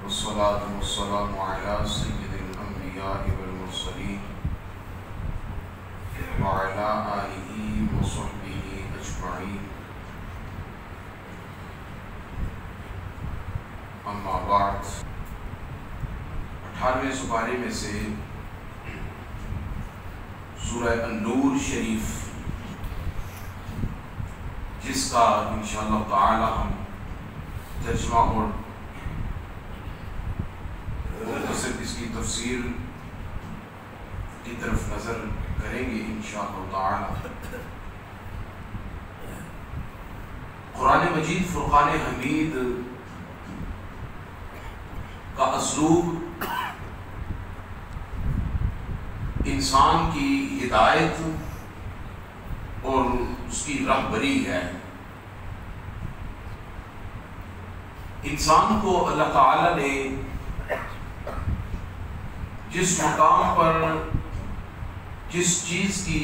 والصلاة والسلام على سيد الأنبياء والمرسلين وعلى آله وصحبه أجمعين اما بعد 18ویں سپارے میں سے سورہ النور شریف جس کا انشاءاللہ تعالی ہم ترجمہ اور مختصر اس کی تفسیر کی طرف نظر کریں گے انشاءاللہ تعالی۔ قرآن مجید فرقان حمید کا اسلوب انسان کی ہدایت اور اس کی رہبری ہے۔ انسان کو اللہ تعالی نے جس مقام پر جس چیز کی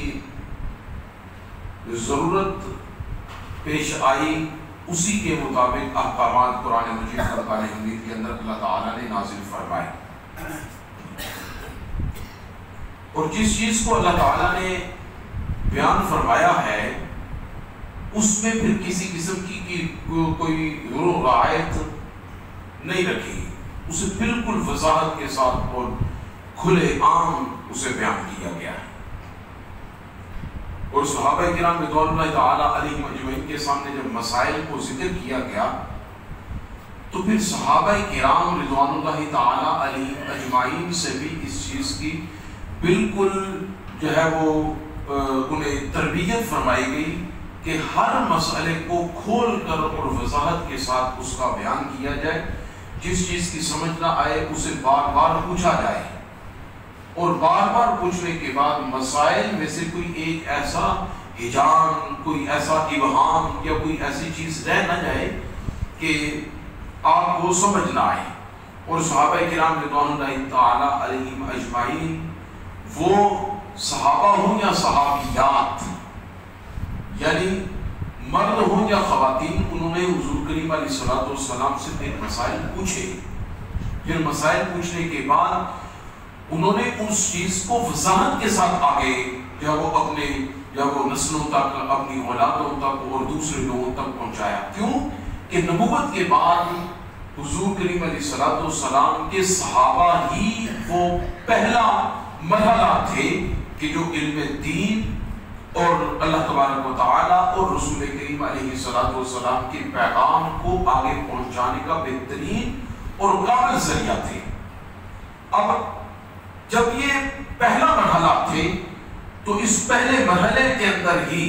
ضرورت پیش آئی اسی کے مطابق احکامات قرآن مجید فرقان حمید کے اندر اللہ تعالیٰ نے نازل فرمائے، اور جس چیز کو اللہ تعالیٰ نے بیان فرمایا ہے اس میں پھر کسی قسم کی کوئی رعایت نہیں رکھی، اسے بالکل وضاحت کے ساتھ اور کھلے عام اسے بیان کیا گیا ہے۔ اور صحابہ کرام رضوان اللہ تعالی علیہم اجمعین کے سامنے جب مسائل کو ذکر کیا گیا تو پھر صحابہ کرام رضوان اللہ تعالی علیہم اجمعین سے بھی اس چیز کی بالکل جو ہے وہ انہیں تربیت فرمائی گئی کہ ہر مسئلے کو کھول کر اور وضاحت کے ساتھ اس کا بیان کیا جائے، جس چیز کی سمجھ نہ آئے اسے بار بار پوچھا جائے، اور بار بار پوچھنے کے بعد مسائل میں سے کوئی ایک ایسا حجام، کوئی ایسا ابہام یا کوئی ایسی چیز رہ نہ جائے کہ آپ کو سمجھ نہ آئے۔ اور صحابہ کرام رضوان اللہ تعالی علیہم اجمعین وہ صحابہ ہوں یا صحابیات، یعنی مرد ہوں یا خواتین، انہوں نے حضور کریم علیہ الصلوۃ والسلام سے ایک مسائل پوچھے، پھر مسائل پوچھنے کے بعد انہوں نے اس چیز کو وضاحت کے ساتھ آگے جب وہ اپنے نسلوں تک، اپنی اولادوں تک اور دوسرے لوگوں تک پہنچایا۔ کیوں کہ نبوت کے بعد حضور کریم علیہ الصلوۃ والسلام کے صحابہ ہی وہ پہلا مرحلہ تھے کہ جو علم دین اور اللہ تبارک و تعالی اور رسول کریم علیہ الصلوۃ والسلام کے پیغام کو آگے پہنچانے کا بہترین اور کامل ذریعہ تھے۔ اب جب یہ پہلا مرحلہ تھے تو اس پہلے مرحلے کے اندر ہی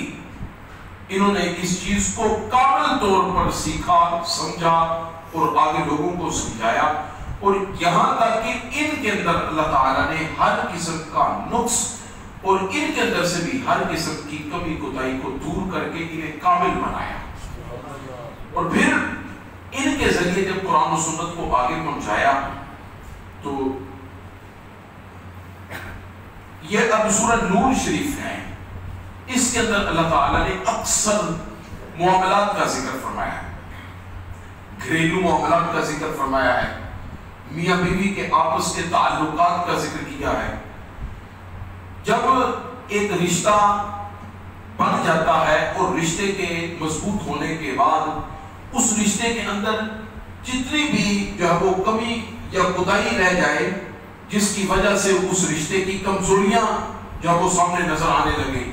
انہوں نے اس چیز کو کامل طور پر سیکھا، سمجھا اور آگے لوگوں کو سمجھایا، اور یہاں تک کہ ان کے اندر اللہ تعالیٰ نے ہر قسم کا نقص اور ان کے اندر سے بھی ہر قسم کی کمی کوتاہی کو دور کر کے انہیں کامل بنایا، اور پھر ان کے ذریعے جب قرآن و سنت کو آگے پہنچایا تو یہ اب سورہ نور شریف ہے، اس کے اندر اللہ تعالیٰ نے اکثر معاملات کا ذکر فرمایا ہے، گھریلو معاملات کا ذکر فرمایا ہے، میاں بیوی کے آپس کے تعلقات کا ذکر کیا ہے۔ جب ایک رشتہ بن جاتا ہے اور رشتے کے مضبوط ہونے کے بعد اس رشتے کے اندر جتنی بھی جو ہے وہ کمی یا کوتاہی رہ جائے جس کی وجہ سے اس رشتے کی کمزوریاں جب وہ سامنے نظر آنے لگیں،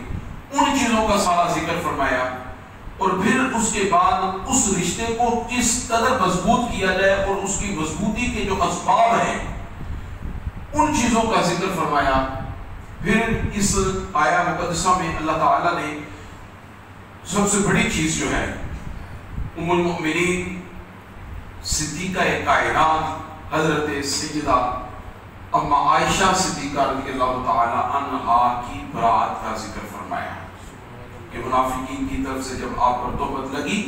ان چیزوں کا سارا ذکر فرمایا، اور پھر اس کے بعد اس رشتے کو کس قدر مضبوط کیا جائے اور اس کی مضبوطی کے جو اسباب ہیں ان چیزوں کا ذکر فرمایا۔ پھر اس آیہ مقدسہ میں اللہ تعالیٰ نے سب سے بڑی چیز جو ہے ام المؤمنین صدیقہ کائنات حضرت سیدہ اما عائشہ صدیقہ رضی اللہ تعالی عنہا کی برات کا ذکر فرمایا کہ منافقین کی طرف سے جب آپ پر تہمت لگی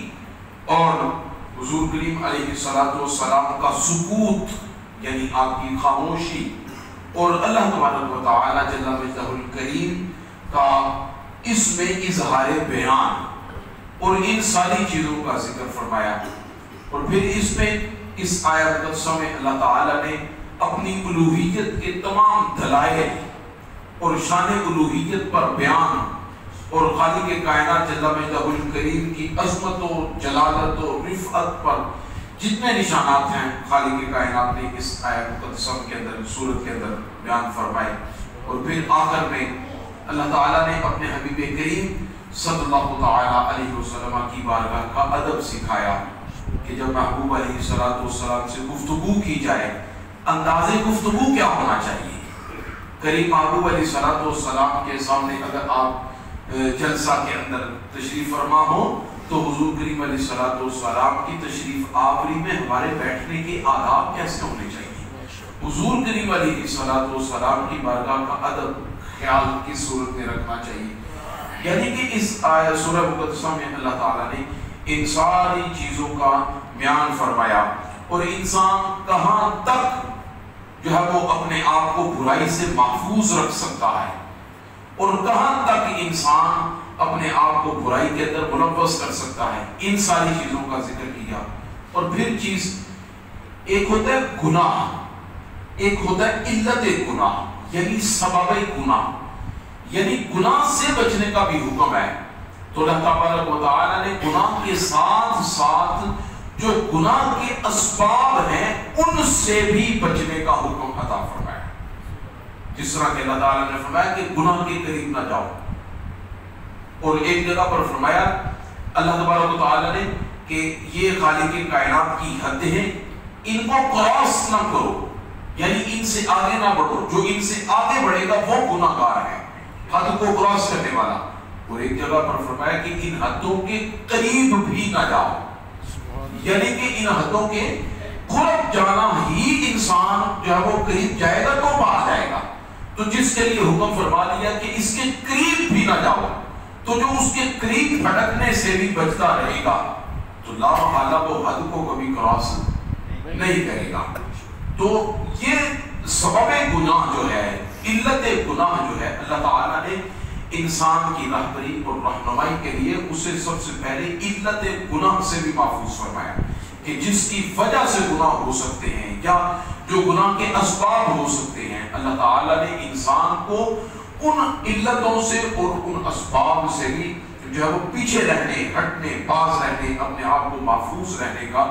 اور حضور کریم علیہ الصلوۃ والسلام کا سکوت یعنی آپ کی خاموشی اور اللہ تبارک و تعالی جل مجدہ الکریم کا اس میں اظہار بیان اور ان ساری چیزوں کا ذکر فرمایا، اور پھر اس میں اس آیت مقدسہ میں اللہ تعالیٰ نے اپنی الوہیت کے تمام دلائل اور شان الوہیت پر بیان اور خالق کائنات جل مجدہ الکریم کی عظمت و جلالت و رفعت پر جتنے نشانات ہیں خالق کائنات نے اس آیت مقدسہ کے اندر سورت کے اندر بیان فرمائے. اور پھر آخر میں اللہ تعالیٰ نے اپنے حبیب کریم صلی اللہ تعالیٰ علیہ وسلم کی بارگاہ کا ادب سکھایا کہ جب محبوب علیہ السلام سے گفتگو کی جائے انداز گفتگو کیا ہونا چاہیے. کریم محبوب علیہ السلام کے سامنے اگر آپ جلسہ کے اندر تشریف فرما ہو تو حضور کریم علیہ السلام کی تشریف آوری میں ہمارے بیٹھنے کے آداب کیسے ہونے چاہیے. حضور کریم علیہ السلام کی بارگاہ کا ادب خیال کس صورت میں رکھنا چاہیے. یعنی کہ اس سورہ مقدسہ میں اللہ تعالیٰ نے ان ساری چیزوں کا بیان فرمایا اور انسان کہاں تک جو ہے وہ اپنے آپ کو برائی سے محفوظ رکھ سکتا ہے اور کہاں تک انسان اپنے آپ کو برائی کے اندر ملوث کر سکتا ہے. ان ساری چیزوں کا ذکر کیا. اور پھر چیز ایک ہوتا ہے گناہ, ایک ہوتا ہے علت گناہ یعنی سبب گناہ, یعنی گناہ سے بچنے کا بھی حکم ہے. تو اللہ تبارک و تعالیٰ نے گناہ کے ساتھ ساتھ جو گناہ کے اسباب ہیں ان سے بھی بچنے کا حکم عطا فرمایا. جس طرح کہ اللہ تعالیٰ نے فرمایا کہ گناہ کے قریب نہ جاؤ, اور ایک جگہ پر فرمایا اللہ تبارک و تعالیٰ نے کہ یہ خالق کائنات کی حدیں ہیں, ان کو کراس نہ کرو, یعنی ان سے آگے نہ بڑھو. جو ان سے آگے بڑھے گا وہ گناہ گار ہے, حد کو کراس کرنے والا. اور ایک جگہ پر فرمایا کہ ان حدوں کے قریب بھی نہ جاؤ, یعنی کہ ان حدوں کے قرب جانا ہی انسان جو ہے وہ قریب جائے گا تو باہر جائے گا. تو جس کے لیے حکم فرما دیا کہ اس کے قریب بھی نہ جاؤ, تو جو اس کے قریب بھٹکنے سے بھی بچتا رہے گا تو لا محالہ وہ حد کو کبھی کراس نہیں کرے گا. تو یہ سبب گناہ جو ہے, علت گناہ جو ہے, اللہ تعالیٰ نے انسان کی رہبری اور رہنمائی کے لیے اسے سب سے پہلے علت گناہ سے بھی محفوظ فرمایا کہ جس کی وجہ سے گناہ ہو سکتے ہیں یا جو گناہ کے اسباب ہو سکتے ہیں. اللہ تعالیٰ نے انسان کو ان علتوں سے اور ان اسباب سے بھی جو ہے وہ پیچھے رہنے, ہٹنے, باز رہنے, اپنے آپ کو محفوظ رہنے کا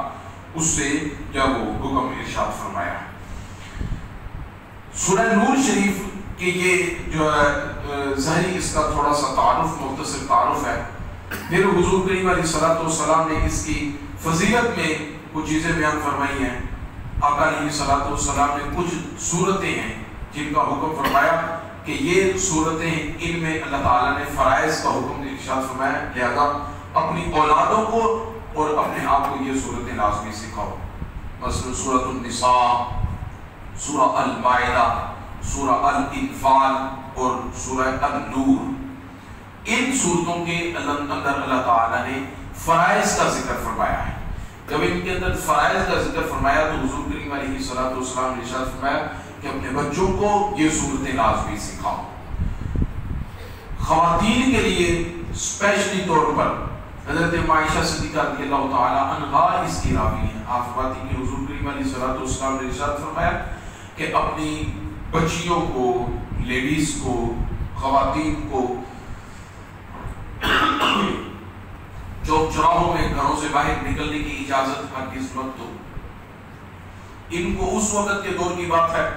اس سے جو وہ حکم ارشاد فرمایا. سورہ نور شریف کہ یہ جو ہے ظاہری اس کا تھوڑا سا تعارف, مختصر تعارف ہے. پھر حضور کریم علیہ السلام نے اس کی فضیلت میں کچھ چیزیں بیان فرمائی ہیں. آقا علیہ السلام نے کچھ صورتیں ہیں جن کا حکم فرمایا کہ یہ صورتیں, ان میں اللہ تعالیٰ نے فرائض کا حکم ارشاد فرمایا, لہذا اپنی اولادوں کو اور اپنے آپ کو یہ صورتیں لازمی سکھاؤ. مثلا سورۃ النساء, سورہ المائدہ, سورہ الانفال اور سورہ النور. ان صورتوں کے اندر اللہ تعالیٰ نے فرائض کا ذکر فرمایا ہے. جب ان کے اندر فرائض کا ذکر فرمایا تو حضور کریم علیہ السلام نے ارشاد فرمایا کہ اپنے بچوں کو یہ صورتیں لازمی سکھاؤ. خواتین کے لیے اسپیشلی طور پر حضرت عائشہ صدیقہ رضی اللہ تعالی عنہا اس کی راوی ہیں. آپ فرماتی کہ حضور کریم علیہ السلام نے ارشاد فرمایا کہ اپنی بچیوں کو, لیڈیز کو, خواتین کو چوک چوراہوں میں گھروں سے باہر نکلنے کی اجازت ہرگز مت دو. ان کو اس وقت کے دور کی بات ہے,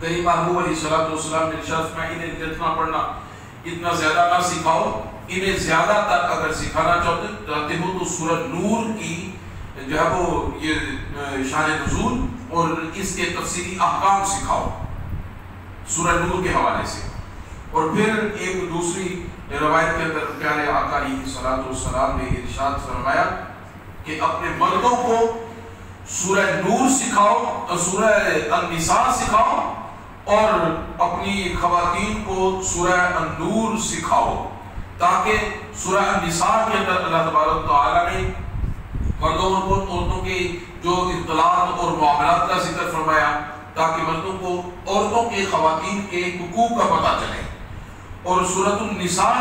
کریم محبوب علیہ السلام نے ارشاد فرمایا انہیں جتنا پڑھنا اتنا زیادہ نہ سکھاؤ, انہیں زیادہ تک اگر سکھانا چاہتے ہو تو سورہ نور کی جو ہے وہ یہ شان نزول اور اس کے تفصیلی احکام سکھاؤ سورہ نور کے حوالے سے. اور پھر ایک دوسری روایت کے اندر پیارے آقا علیہ السلام نے ارشاد فرمایا کہ اپنے مردوں کو سورہ نور سکھاؤ, سورہ النساء سکھاؤ, اور اپنی خواتین کو سورہ النور سکھاؤ, تاکہ سورہ النساء کے اندر اللہ تبارک تعالیٰ نے مردوں اور عورتوں کے جو اطلاعات اور معاملات کا ذکر فرمایا تاکہ مردوں کو عورتوں کے, خواتین کے حقوق کا پتہ چلے. اور سورۃ النساء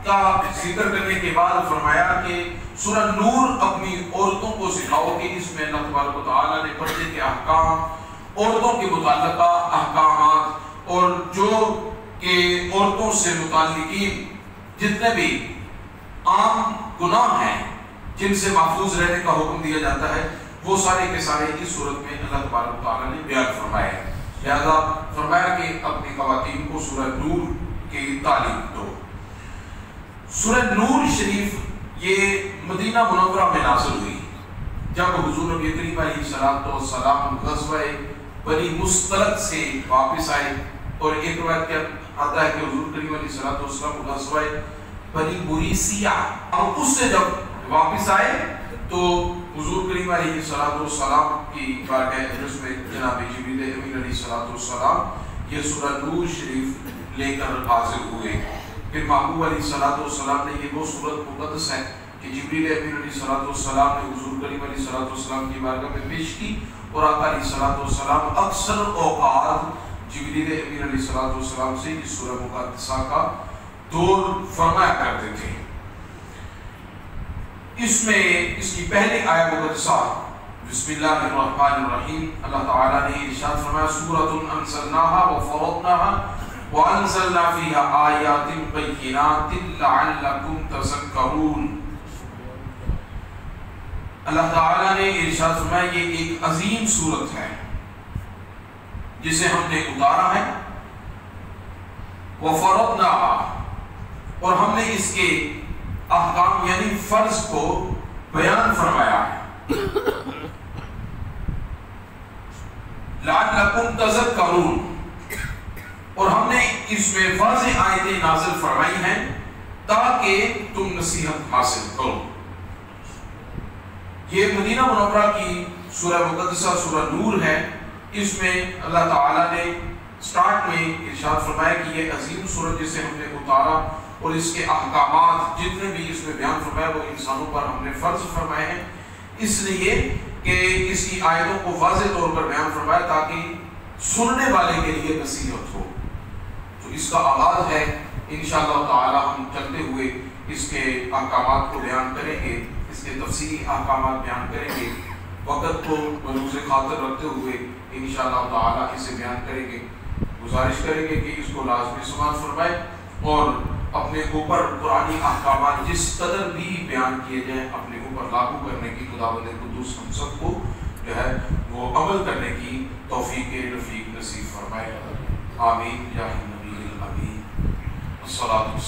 کا ذکر کرنے کے بعد فرمایا کہ سورہ نور اپنی عورتوں کو سکھاؤ کہ اس میں اللہ تبارک و تعالیٰ نے پردے کے احکام، عورتوں کے متعلقہ احکامات، اور جو کہ عورتوں سے متعلقین جتنے بھی عام گناہ ہیں جن سے محفوظ رہنے کا حکم دیا جاتا ہے، وہ سارے کے سارے اس صورت میں اللہ تبارک و تعالیٰ نے بیان فرمایا ہے۔ لہذا فرمایا کہ اپنی خواتین کو سورہ نور کی تعلیم دو۔ سورہ نور شریف یہ مدینہ منورہ میں نازل ہوئی جب حضور نبی کریم علیہ السلام غزوہ بنی مستلق سے واپس آئے، اور ایک روایت کے آتا ہے کہ حضور کریم علیہ السلام غزوہ بنی مریسیہ، اور اس سے جب واپس آئے تو حضور کریم علیہ السلام کی بارگاہ اقدس میں جناب جبریل امین علیہ السلام یہ سورہ نور شریف لے کر حاضر ہوئے۔ پھر محبوب علیہ السلام نے یہ وہ سورت مقدس ہے کہ جبریل امین علیہ السلام نے حضور کریم علیہ السلام کی بارگاہ میں پیش کی، اور آقا علیہ السلام اکثر اوقات جبریل امین علیہ السلام سے اس سورہ مقدسہ کا دور فرمایا کرتے تھے۔ اس میں اس کی پہلی آیت مقدسہ بسم اللہ الرحمن الرحیم، اللہ تعالیٰ نے ارشاد فرمایا سورۃ انزلناها وفرضناها وانزلنا فيها آیات بینات لعلکم تذکرون۔ اللہ تعالیٰ نے ارشاد فرمایا یہ ایک عظیم سورت ہے جسے ہم نے اتارا ہے، وفرضناها، اور ہم نے اس کے احکام یعنی فرض کو بیان فرمایا ہے، لعلکم تذکرون، اور ہم نے اس میں واضح آیتیں نازل فرمائی ہیں تاکہ تم نصیحت حاصل کرو۔ یہ مدینہ منورہ کی سورہ مقدسہ سورہ نور ہے۔ اس میں اللہ تعالیٰ نے سٹارٹ میں ارشاد فرمایا کہ یہ عظیم سورت جسے ہم نے اتارا، اور اس کے احکامات جتنے بھی اس میں بیان فرمایا وہ انسانوں پر ہم نے فرض فرمائے ہیں، اس لیے کہ اس کی آیتوں کو واضح طور پر بیان فرمایا تاکہ سننے والے کے لیے نصیحت ہو۔ تو اس کا آغاز ہے، انشاءاللہ تعالی ہم چلتے ہوئے اس کے احکامات کو بیان کریں گے، اس کے تفصیلی احکامات بیان کریں گے، وقت کو ملحوظ خاطر رکھتے ہوئے انشاءاللہ تعالی اسے بیان کریں گے۔ گزارش کریں گے کہ اس کو لازمی سماعت فرمائے اور اپنے اوپر قرآنی احکامات جس قدر بھی بیان کیے جائیں اپنے اوپر لاگو کرنے کی خداوند قدوس ہم سب کو جو ہے وہ عمل کرنے کی توفیق رفیق نصیب فرمائے۔ آمین یا نبی الامین۔ الصلاۃ